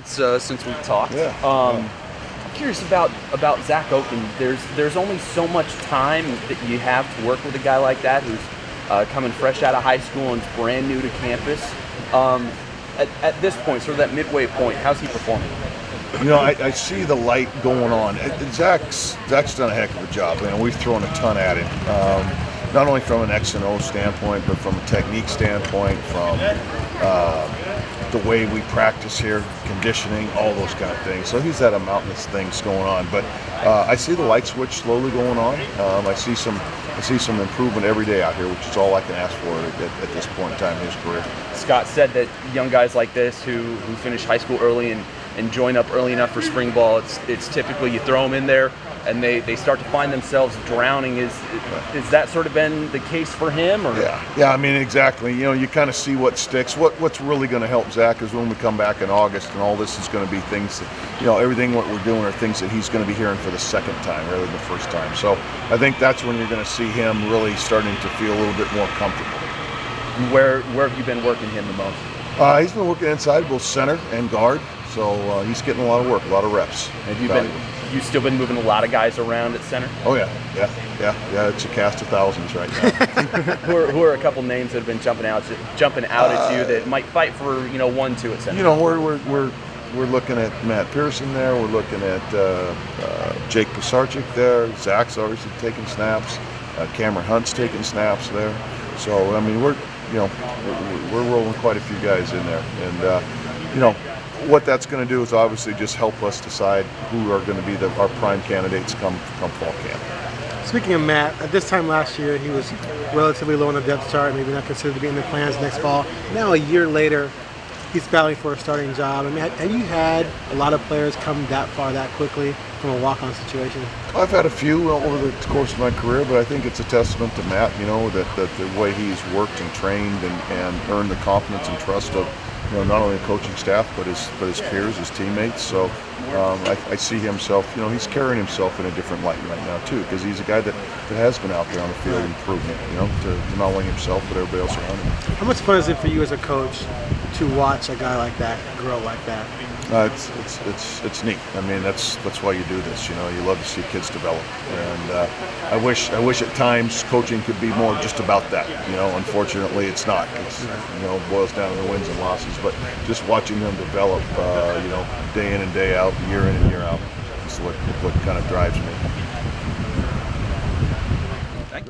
Since we've talked. Yeah. I'm curious about Zach Oaken. There's only so much time that you have to work with a guy like that who's coming fresh out of high school and is brand new to campus. At this point, sort of that midway point, how's he performing? I see the light going on. Zach's done a heck of a job. We've thrown a ton at him, not only from an X and O standpoint, but from a technique standpoint, from the way we practice here, conditioning, all those kind of things. So he's had a mountainous things going on. But I see the light switch slowly going on. I see some improvement every day out here, which is all I can ask for at this point in time in his career. Scott said that young guys like this who finish high school early and join up early enough for spring ball, it's typically you throw them in there and they start to find themselves drowning. Is that sort of been the case for him? Or? Yeah. Exactly. You kind of see what sticks. What's really going to help Zach is when we come back in August, and all this is going to be things that, everything what we're doing are things that he's going to be hearing for the second time rather than the first time. So I think that's when you're going to see him really starting to feel a little bit more comfortable. Where have you been working him the most? He's been working inside both center and guard, so he's getting a lot of work, a lot of reps. Have you still been moving a lot of guys around at center? Oh yeah. It's a cast of thousands right now. who are a couple names that have been jumping out at you that might fight for 1-2 at center? We're looking at Matt Pearson there. We're looking at Jake Pisarcik there. Zach's obviously taking snaps. Cameron Hunt's taking snaps there. So we're rolling quite a few guys in there, and what that's going to do is obviously just help us decide who are going to be our prime candidates come fall camp. Speaking of Matt, at this time last year, he was relatively low on the depth chart, maybe not considered to be in the plans next fall. Now, a year later, he's battling for a starting job. Have you had a lot of players come that far that quickly from a walk-on situation? I've had a few over the course of my career, but I think it's a testament to Matt, that the way he's worked and trained and earned the confidence and trust of not only the coaching staff but his peers, his teammates. So I see himself, he's carrying himself in a different light right now too, because he's a guy that has been out there on the field improving, to not only himself but everybody else around him. How much fun is it for you as a coach to watch a guy like that grow like that? It's neat. That's why you do this. You love to see kids develop, and I wish at times coaching could be more just about that. Unfortunately, it's not. It's boils down to the wins and losses. But just watching them develop, day in and day out, year in and year out, is what kind of drives me.